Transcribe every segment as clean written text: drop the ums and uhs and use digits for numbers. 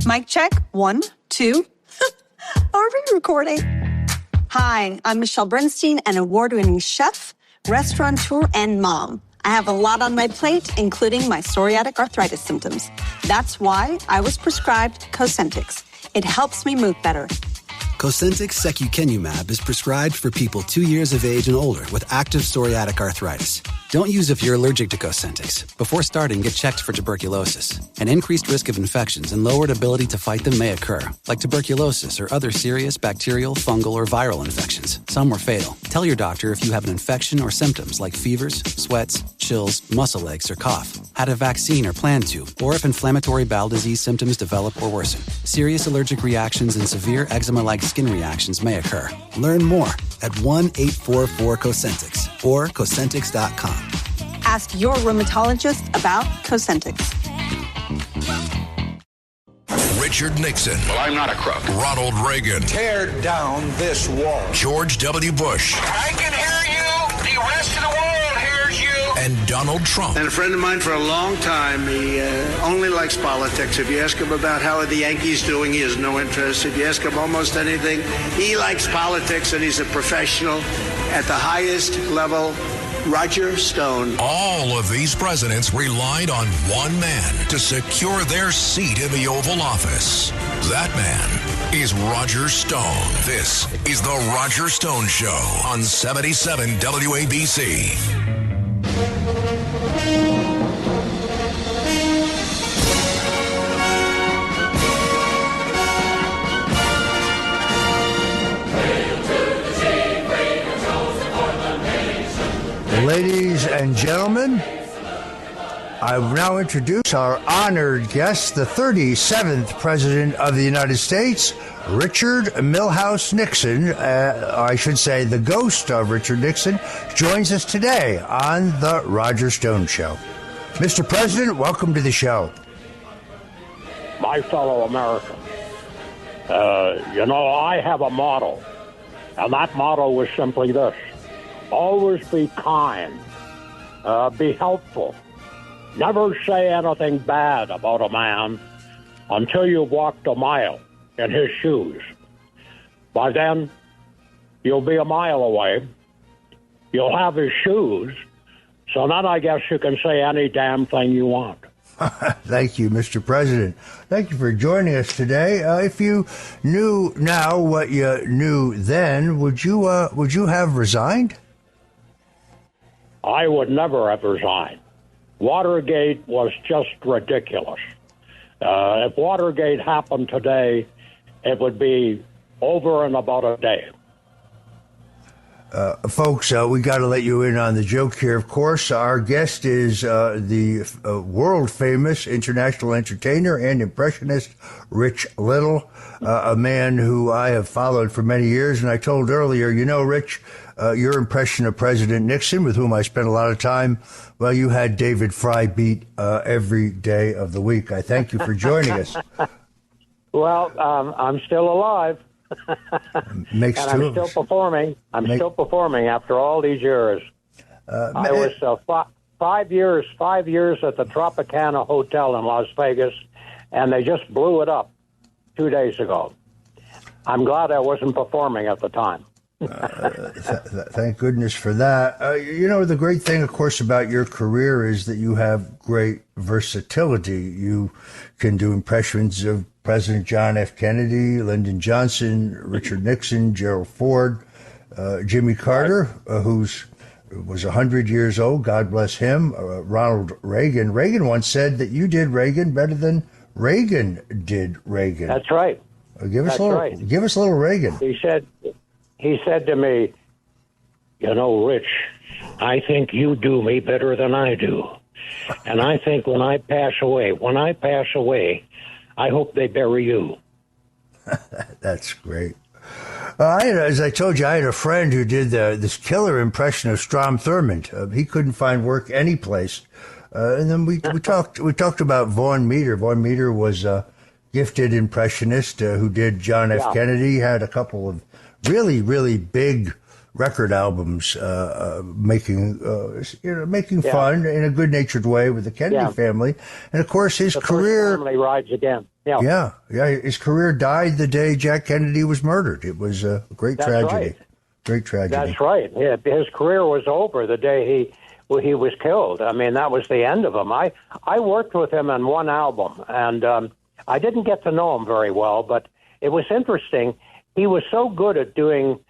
Mic check. 1, 2. Are we recording? Hi, I'm Michelle Bernstein, an award-winning chef, restaurateur, and mom. I have a lot on my plate, including my psoriatic arthritis symptoms. That's why I was prescribed Cosentyx. It helps me move better. Cosentyx secukinumab is prescribed for people 2 years of age and older with active psoriatic arthritis. Don't use if you're allergic to Cosentyx. Before starting, get checked for tuberculosis. An increased risk of infections and lowered ability to fight them may occur, like tuberculosis or other serious bacterial, fungal, or viral infections. Some were fatal. Tell your doctor if you have an infection or symptoms like fevers, sweats, chills, muscle aches, or cough, had a vaccine or plan to, or if inflammatory bowel disease symptoms develop or worsen. Serious allergic reactions and severe eczema-like skin reactions may occur. Learn more at 1-844-COSENTYX or Cosentyx.com. Ask your rheumatologist about Cosentyx. Richard Nixon. Well, I'm not a crook. Ronald Reagan. Tear down this wall. George W. Bush. I can hear you. The rest of the world hears you. And Donald Trump. And a friend of mine for a long time, he only likes politics. If you ask him about how are the Yankees doing, he has no interest. If you ask him almost anything, he likes politics, and he's a professional at the highest level. Roger Stone. All of these presidents relied on one man to secure their seat in the Oval Office. That man is Roger Stone. This is The Roger Stone Show on 77 WABC. Ladies and gentlemen, I will now introduce our honored guest, the 37th President of the United States, Richard Milhous Nixon. I should say the ghost of Richard Nixon joins us today on The Roger Stone Show. Mr. President, welcome to the show. My fellow Americans, I have a motto, and that motto was simply this. Always be kind, be helpful. Never say anything bad about a man until you've walked a mile in his shoes. By then, you'll be a mile away. You'll have his shoes. So then I guess you can say any damn thing you want. Thank you, Mr. President. Thank you for joining us today. If you knew now what you knew then, would you have resigned? I would never have resigned. Watergate was just ridiculous. If Watergate happened today, it would be over in about a day. Folks, we got to let you in on the joke here. Of course, our guest is the world-famous international entertainer and impressionist Rich Little, a man who I have followed for many years. And I told earlier, Rich, your impression of President Nixon, with whom I spent a lot of time, well, you had David Fry beat every day of the week. I thank you for joining us. Well, I'm still alive. Makes and two I'm still performing. Still performing after all these years. I was 5 years at the Tropicana Hotel in Las Vegas, and they just blew it up 2 days ago. I'm glad I wasn't performing at the time. Thank goodness for that. The great thing, of course, about your career is that you have great versatility. You can do impressions of President John F. Kennedy, Lyndon Johnson, Richard Nixon, Gerald Ford, Jimmy Carter, who was 100 years old, God bless him, Ronald Reagan. Reagan once said that you did Reagan better than Reagan did Reagan. That's right. Give us a little Reagan. He said to me, Rich, I think you do me better than I do. And I think when I pass away, I hope they bury you. That's great. As I told you, I had a friend who did this killer impression of Strom Thurmond. He couldn't find work anyplace. And then we talked about Vaughn Meader. Vaughn Meader was a gifted impressionist who did John F. Kennedy. Had a couple of really, really big record albums, making fun in a good-natured way with the Kennedy family. And of course, his career family rides again. Yeah. His career died the day Jack Kennedy was murdered. It was a great tragedy. Right. Great tragedy. That's right. Yeah, his career was over the day he was killed. I mean, that was the end of him. I worked with him on one album, and I didn't get to know him very well, but it was interesting. He was so good at doing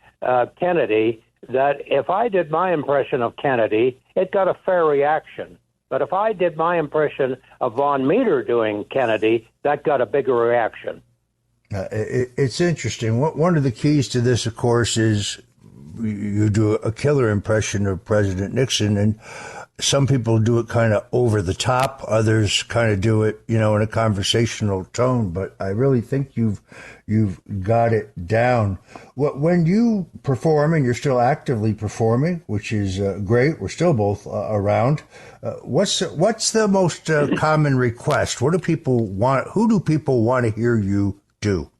Kennedy that if I did my impression of Kennedy, it got a fair reaction. But if I did my impression of Von Meter doing Kennedy, that got a bigger reaction. It's interesting. One of the keys to this, of course, is you do a killer impression of President Nixon, and some people do it kind of over the top. Others kind of do it, in a conversational tone. But I really think you've got it down. When you perform, and you're still actively performing, which is great. We're still both around. What's the most common request? What do people want? Who do people want to hear you do?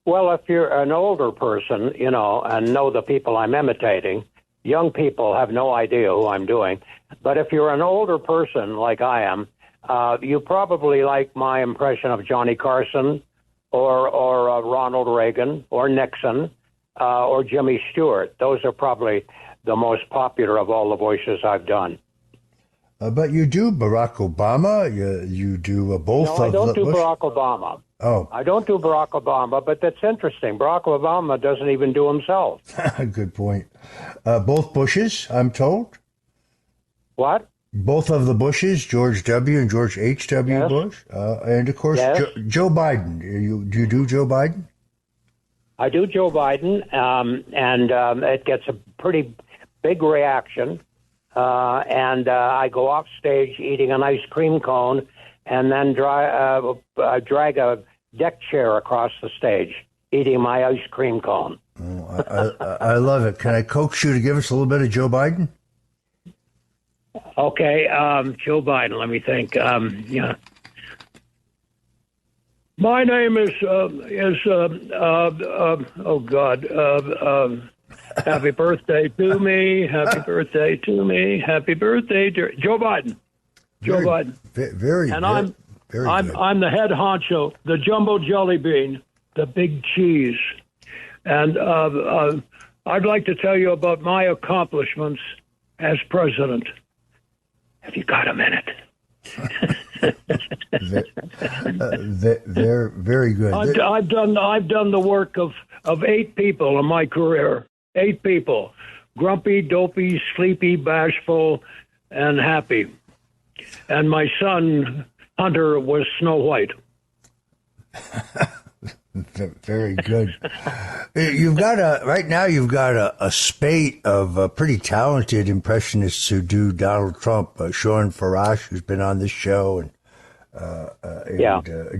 Well, if you're an older person, and know the people I'm imitating, young people have no idea who I'm doing. But if you're an older person like I am, you probably like my impression of Johnny Carson or Ronald Reagan or Nixon or Jimmy Stewart. Those are probably the most popular of all the voices I've done. But you do Barack Obama. You do both. No, I don't do Barack Obama. Oh, I don't do Barack Obama, but that's interesting. Barack Obama doesn't even do himself. Good point. Both Bushes, I'm told. What? Both of the Bushes, George W. and George H.W. Yes. Bush. And, of course, yes. Joe Biden. Do you do Joe Biden? I do Joe Biden, and it gets a pretty big reaction. And I go off stage eating an ice cream cone and then drag a deck chair across the stage, eating my ice cream cone. Oh, I love it. Can I coax you to give us a little bit of Joe Biden? Okay, Joe Biden. Let me think. Yeah. My name is oh God. Happy birthday to me. Happy birthday to me. Happy birthday, to Joe Biden. Joe Biden. Very. And I'm the head honcho, the jumbo jelly bean, the big cheese. And I'd like to tell you about my accomplishments as president. Have you got a minute? They're very good. I've done the work of 8 people in my career. 8 people: grumpy, dopey, sleepy, bashful, and happy. And my son Hunter was Snow White. Very good. You've got a spate of pretty talented impressionists who do Donald Trump. Sean Farash, who's been on this show, and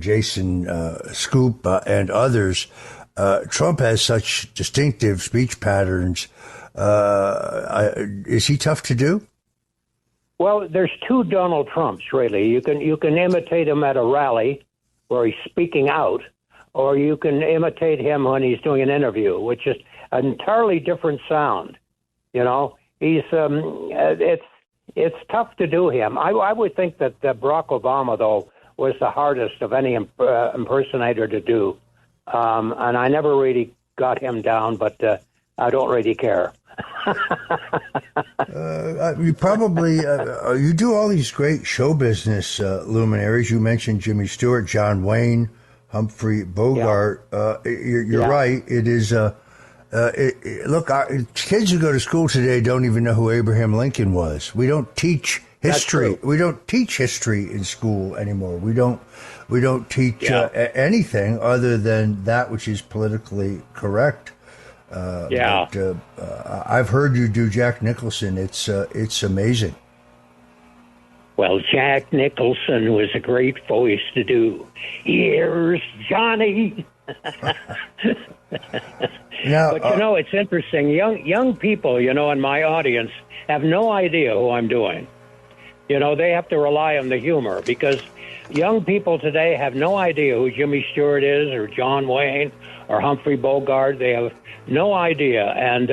Jason Scoop and others. Trump has such distinctive speech patterns. Is he tough to do? Well, there's 2 Donald Trumps, really. You can imitate him at a rally where he's speaking out, or you can imitate him when he's doing an interview, which is an entirely different sound. He's it's tough to do him. I would think that Barack Obama, though, was the hardest of any impersonator to do. And I never really got him down, but I don't really care. You probably you do all these great show business luminaries. You mentioned Jimmy Stewart, John Wayne, Humphrey Bogart. You're right. It is. Look, kids who go to school today don't even know who Abraham Lincoln was. We don't teach history. We don't teach history in school anymore. We don't teach anything other than that which is politically correct. But, I've heard you do Jack Nicholson. It's amazing. Well, Jack Nicholson was a great voice to do. Here's Johnny. Now, but it's interesting. Young people, in my audience have no idea who I'm doing. They have to rely on the humor because young people today have no idea who Jimmy Stewart is or John Wayne or Humphrey Bogart. They have no idea, and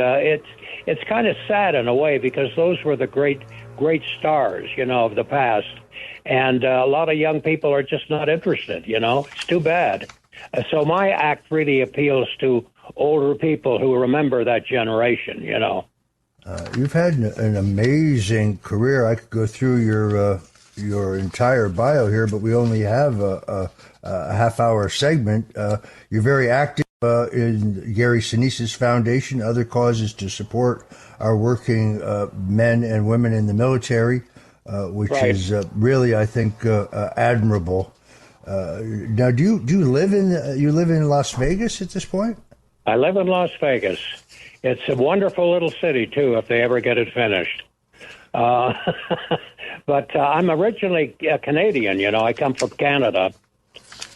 it's kind of sad in a way because those were the great stars, of the past. And a lot of young people are just not interested, It's too bad. So my act really appeals to older people who remember that generation, You've had an amazing career. I could go through your entire bio here, but we only have a half-hour segment. You're very active in Gary Sinise's foundation, other causes to support our working men and women in the military, which is really, I think, admirable. Now, do you live in Las Vegas at this point? I live in Las Vegas. It's a wonderful little city, too, if they ever get it finished. But I'm originally Canadian, I come from Canada.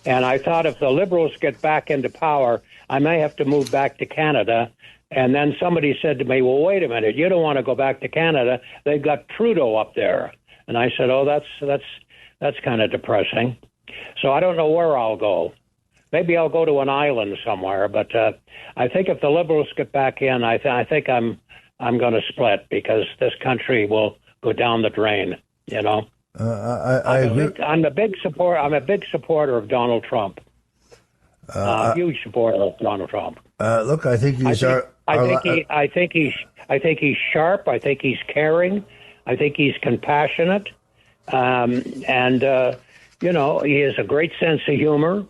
And I thought if the Liberals get back into power, I may have to move back to Canada. And then somebody said to me, well, wait a minute, you don't want to go back to Canada. They've got Trudeau up there. And I said, oh, that's kind of depressing. So I don't know where I'll go. Maybe I'll go to an island somewhere. But I think if the Liberals get back in, I think I'm going to split because this country will go down the drain, I agree. I'm a big supporter of Donald Trump. Huge supporter of Donald Trump. Look, I think I think he's sharp. I think he's caring. I think he's compassionate, and he has a great sense of humor,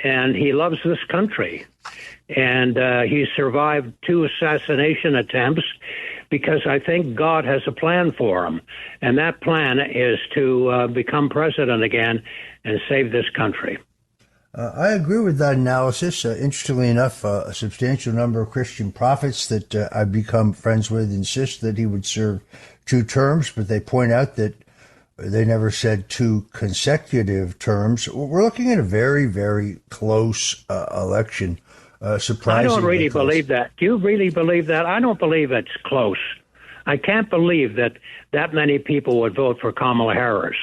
and he loves this country. And he survived 2 assassination attempts because I think God has a plan for him. And that plan is to become president again and save this country. I agree with that analysis. Interestingly enough, a substantial number of Christian prophets that I've become friends with insist that he would serve 2 terms, but they point out that they never said 2 consecutive terms. We're looking at a very, very close election. Surprisingly I don't really close. believe that. Do you really believe that? I don't believe it's close. I can't believe that many people would vote for Kamala Harris.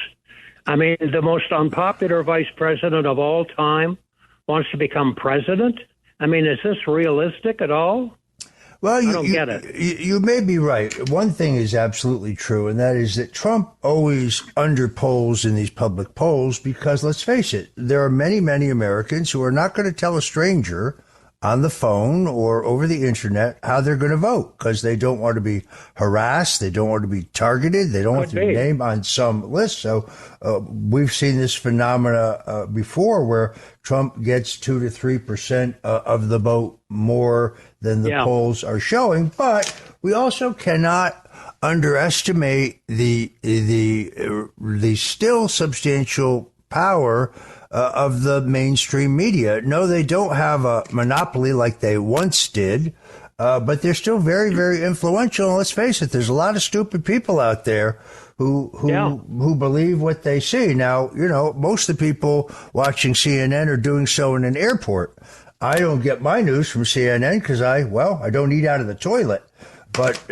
I mean, the most unpopular vice president of all time wants to become president? I mean, is this realistic at all? Well, I don't get it. You may be right. One thing is absolutely true, and that is that Trump always underpolls in these public polls because, let's face it, there are many, many Americans who are not going to tell a stranger on the phone or over the internet how they're going to vote because they don't want to be harassed. They don't want to be targeted. They don't want to be named on some list. So we've seen this phenomena before where Trump gets 2 to 3% of the vote more than the polls are showing. But we also cannot underestimate the still substantial power of the mainstream media. No, they don't have a monopoly like they once did, but they're still very, very influential. And let's face it, there's a lot of stupid people out there who believe what they see. Now, most of the people watching CNN are doing so in an airport. I don't get my news from CNN because I don't eat out of the toilet. But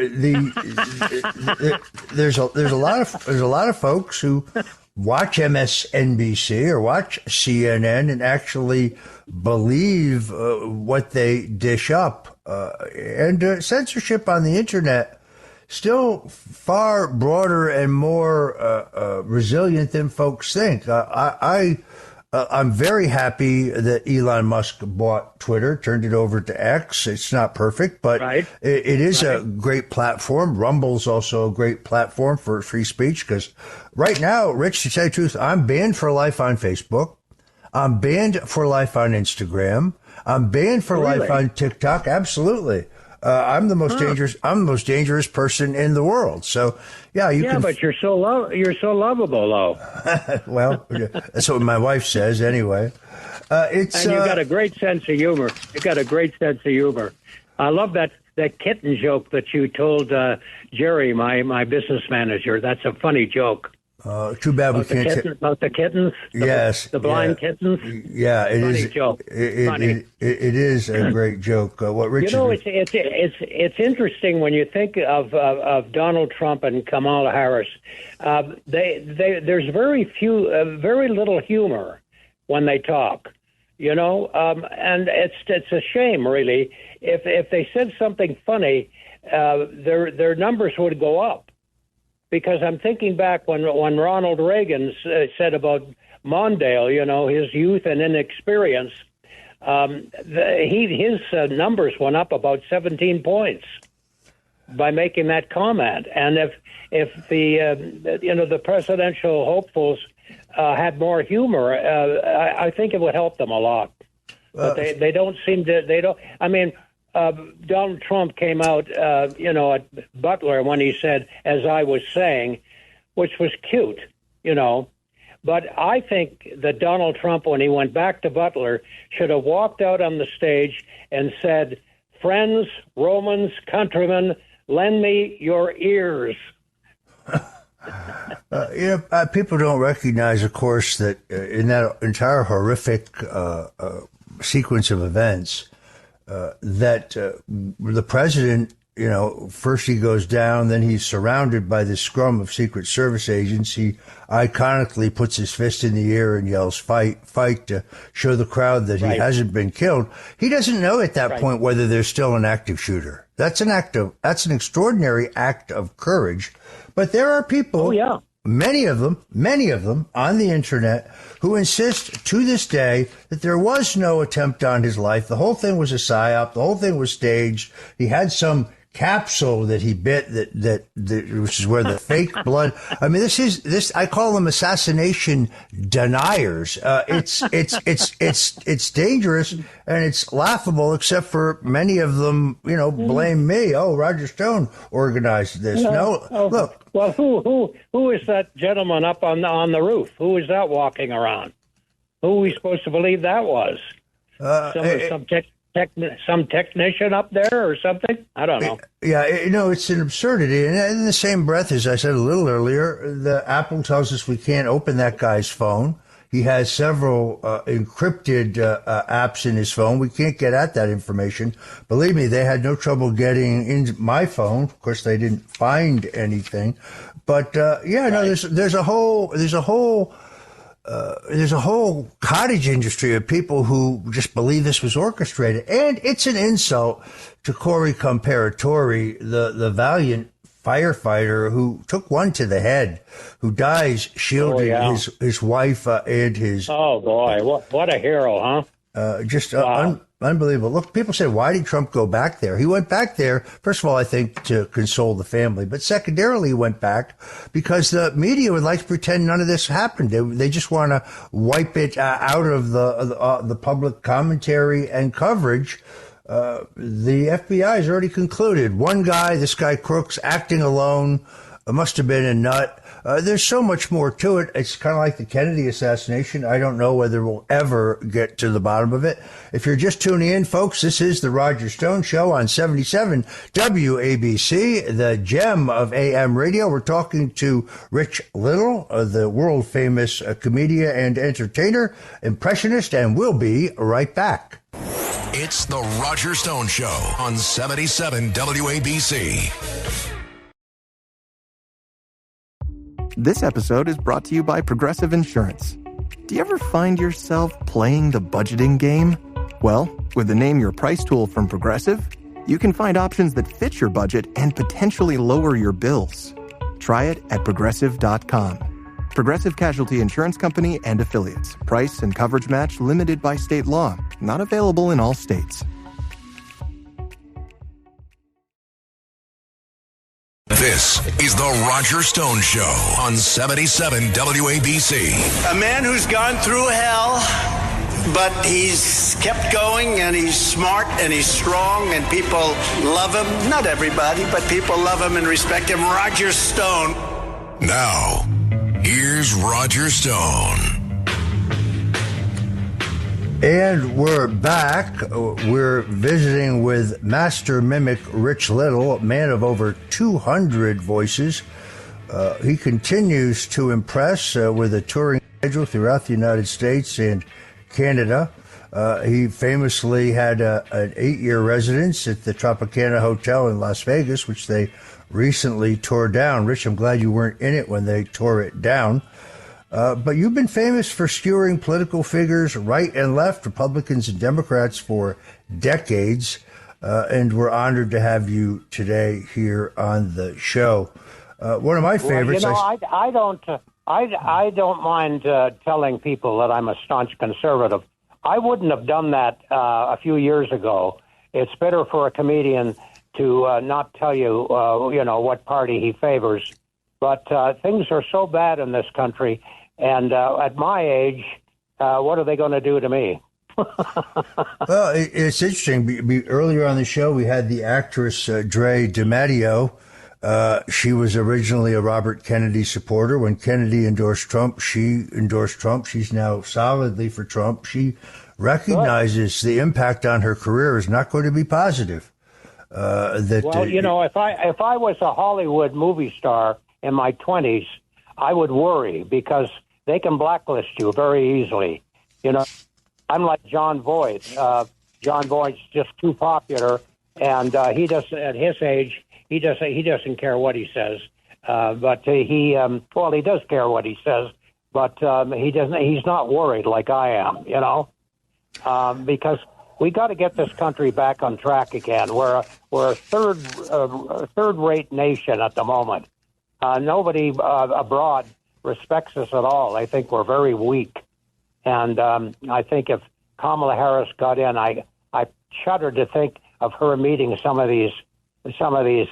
there's a lot of folks who watch MSNBC or watch CNN and actually believe what they dish up. And censorship on the internet still far broader and more resilient than folks think. I'm very happy that Elon Musk bought Twitter, turned it over to X. It's not perfect, but it is a great platform. Rumble's also a great platform for free speech because right now, Rich, to tell you the truth, I'm banned for life on Facebook. I'm banned for life on Instagram. I'm banned for life on TikTok. Absolutely. I'm the most dangerous. I'm the most dangerous person in the world. So, but you're so lovable, though. Well, that's what my wife says, anyway. And you got a great sense of humor. I love that kitten joke that you told Jerry, my business manager. That's a funny joke. Too bad we can't. About the kittens. Yes, the blind kittens. Yeah, it Funny is. Joke. It is a great joke. What Richard? You know, it's interesting when you think of Donald Trump and Kamala Harris. There's very little humor when they talk. You know, and it's a shame, really. If they said something funny, their numbers would go up. Because I'm thinking back when Ronald Reagan said about Mondale, you know, his youth and inexperience, his numbers went up about 17 points by making that comment. And if the presidential hopefuls had more humor, I think it would help them a lot. But they don't seem to. They don't. I mean. Donald Trump came out, at Butler when he said, as I was saying, which was cute, you know. But I think that Donald Trump, when he went back to Butler, should have walked out on the stage and said, friends, Romans, countrymen, lend me your ears. People don't recognize, of course, that in that entire horrific sequence of events, that the president, you know, first he goes down, then he's surrounded by this scrum of Secret Service agents. He iconically puts his fist in the air and yells, fight, fight, to show the crowd that he hasn't been killed. He doesn't know at that point whether there's still an active shooter. That's an extraordinary act of courage. But there are people, many of them on the internet, who insist to this day that there was no attempt on his life. The whole thing was a psyop. The whole thing was staged. He had some capsule that he bit that which is where the fake blood. I mean, I call them assassination deniers. It's dangerous and it's laughable, except for many of them, you know, blame me. Oh, Roger Stone organized this. Look. Well, who is that gentleman up on the roof? Who is that walking around? Who are we supposed to believe that was? Some technician up there or something? I don't know. Yeah, it's an absurdity. And in the same breath, as I said a little earlier, the Apple tells us we can't open that guy's phone. He has several encrypted apps in his phone. We can't get at that information. Believe me, they had no trouble getting into my phone. Of course, they didn't find anything. But there's a whole cottage industry of people who just believe this was orchestrated. And it's an insult to Corey Comparatori, the valiant firefighter who took one to the head, who dies shielding his wife and his... Oh, boy. What a hero, huh? Unbelievable. Look, people say, why did Trump go back there? He went back there, first of all, I think, to console the family. But secondarily, he went back because the media would like to pretend none of this happened. They just want to wipe it out of the public commentary and coverage. The FBI has already concluded. One guy, this guy Crooks, acting alone, must have been a nut. There's so much more to it. It's kind of like the Kennedy assassination. I don't know whether we'll ever get to the bottom of it. If you're just tuning in, folks, this is the Roger Stone Show on 77 WABC, the gem of AM radio. We're talking to Rich Little, the world-famous comedian and entertainer, impressionist, and we'll be right back. It's the Roger Stone Show on 77 WABC. This episode is brought to you by Progressive Insurance. Do you ever find yourself playing the budgeting game? Well, with the Name Your Price tool from Progressive, you can find options that fit your budget and potentially lower your bills. Try it at Progressive.com. Progressive Casualty Insurance Company and Affiliates. Price and coverage match limited by state law. Not available in all states. This is the Roger Stone Show on 77 WABC. A man who's gone through hell, but he's kept going, and he's smart, and he's strong, and people love him. Not everybody, but people love him and respect him. Roger Stone. Now, here's Roger Stone. And we're back. We're visiting with master mimic Rich Little, man of over 200 voices, He continues to impress with a touring schedule throughout the United States and Canada. He famously had an 8-year residence at the Tropicana Hotel in Las Vegas, which they recently tore down. Rich, I'm glad you weren't in it when they tore it down. But you've been famous for skewering political figures right and left, Republicans and Democrats, for decades. And we're honored to have you today here on the show. One of my favorites. Well, I don't mind telling people that I'm a staunch conservative. I wouldn't have done that a few years ago. It's better for a comedian to not tell you, what party he favors. But things are so bad in this country, and at my age, what are they going to do to me? Well, it's interesting. Earlier on the show, we had the actress Dre DiMatteo. She was originally a Robert Kennedy supporter. When Kennedy endorsed Trump, she endorsed Trump. She's now solidly for Trump. She recognizes the impact on her career is not going to be positive. If I was a Hollywood movie star in my 20s, I would worry because they can blacklist you very easily. I'm like John Voight. John Voight's just too popular, and he doesn't. At his age, he doesn't care what he says. But he does care what he says, but he doesn't. He's not worried like I am. Because we got to get this country back on track again. We're a third-rate nation at the moment. Nobody abroad respects us at all. I think we're very weak. And I think if Kamala Harris got in, I shudder to think of her meeting some of these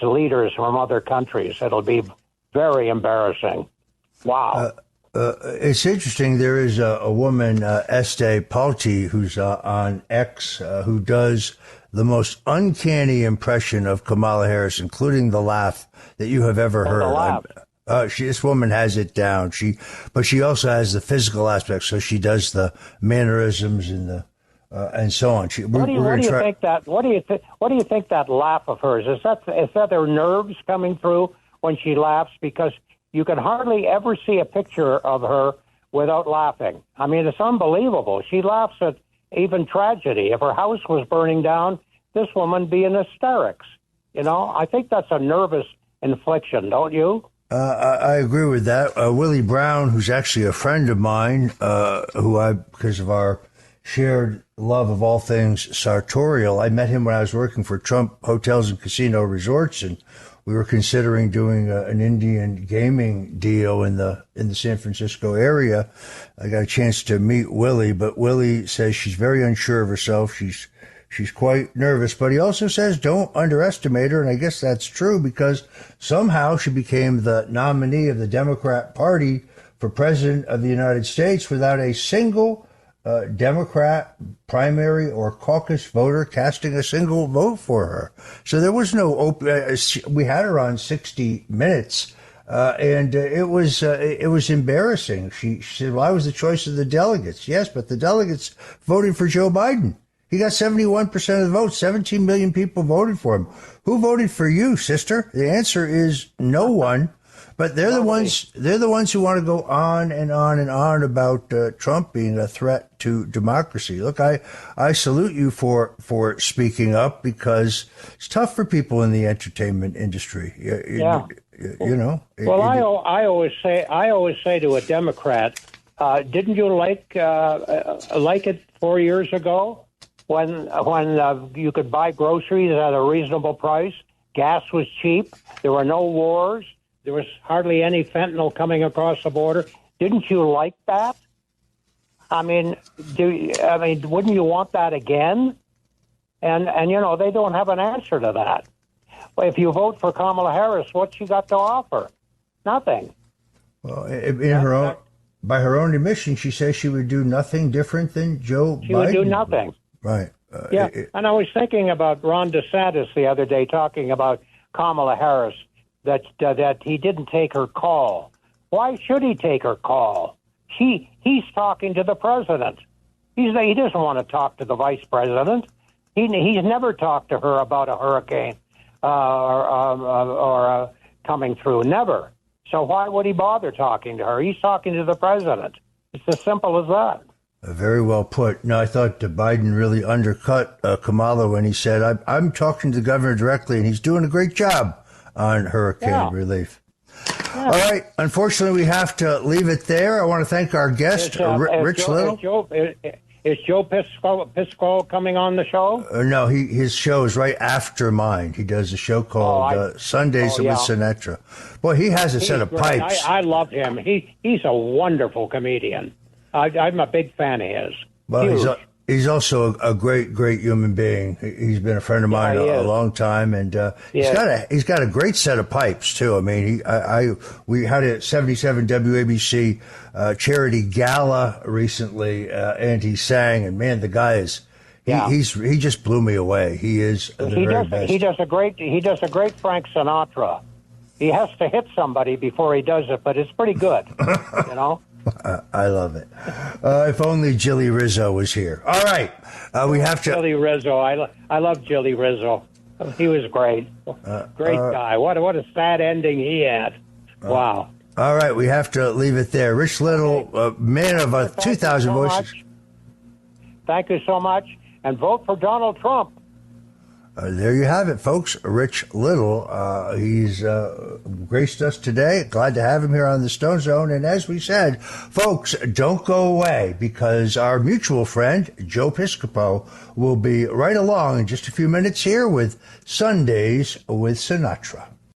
leaders from other countries. It'll be very embarrassing. Wow. It's interesting. There is a woman, Estee Palti, who's on X, who does the most uncanny impression of Kamala Harris, including the laugh that you have ever heard. This woman has it down. But she also has the physical aspect. So she does the mannerisms and so on. What do you think that laugh of hers is? That her nerves coming through when she laughs? Because you can hardly ever see a picture of her without laughing. I mean, it's unbelievable. She laughs at even tragedy. If her house was burning down, this woman would be in hysterics. I think that's a nervous infliction, don't you? I agree with that. Willie Brown, who's actually a friend of mine, because of our shared love of all things sartorial, I met him when I was working for Trump Hotels and Casino Resorts, and we were considering doing an Indian gaming deal in the San Francisco area. I got a chance to meet Willie, but Willie says she's very unsure of herself. She's quite nervous, but he also says don't underestimate her, and I guess that's true because somehow she became the nominee of the Democrat Party for President of the United States without a single Democrat primary or caucus voter casting a single vote for her. So there was no we had her on 60 Minutes, and it was embarrassing. She said, "Well, I was the choice of the delegates." Yes, but the delegates voted for Joe Biden. He got 71% of the vote. 17 million people voted for him. Who voted for you, sister? The answer is no one. But they're the ones who want to go on and on and on about Trump being a threat to democracy. Look, I salute you for speaking up because it's tough for people in the entertainment industry. Yeah. I always say to a Democrat, didn't you like it 4 years ago when you could buy groceries at a reasonable price? Gas was cheap. There were no wars. There was hardly any fentanyl coming across the border. Didn't you like that? I mean, wouldn't you want that again? And they don't have an answer to that. Well, if you vote for Kamala Harris, what's she got to offer? Nothing. Well, by her own admission, she says she would do nothing different than Joe Biden. She would do nothing. Right. And I was thinking about Ron DeSantis the other day talking about Kamala Harris. That he didn't take her call. Why should he take her call? He's talking to the president. He doesn't want to talk to the vice president. He's never talked to her about a hurricane or coming through. Never. So why would he bother talking to her? He's talking to the president. It's as simple as that. Very well put. No, I thought Biden really undercut Kamala when he said, I'm talking to the governor directly, and he's doing a great job on hurricane relief. Yeah. All right. Unfortunately, we have to leave it there. I want to thank our guest, Rich Little. Is Joe Piscopo coming on the show? No, his show is right after mine. He does a show called Sundays with Sinatra. Boy, he has a set of pipes. I love him. He's a wonderful comedian. I'm a big fan of his. Well, he's also a great human being. He's been a friend of mine a long time, and he's got a great set of pipes too. I mean, we had a 77 WABC charity gala recently, and he sang, and man, the guy is he just blew me away. He is the very best. He does a great Frank Sinatra. He has to hit somebody before he does it, but it's pretty good, you know. I love it. If only Jilly Rizzo was here. All right. We have to. Jilly Rizzo. I love Jilly Rizzo. He was great. Great guy. What a sad ending he had. Wow. All right. We have to leave it there. Rich Little, man of 2,000 voices. Thank you so much. And vote for Donald Trump. There you have it, folks. Rich Little. He's graced us today. Glad to have him here on the Stone Zone. And as we said, folks, don't go away, because our mutual friend, Joe Piscopo, will be right along in just a few minutes here with Sundays with Sinatra.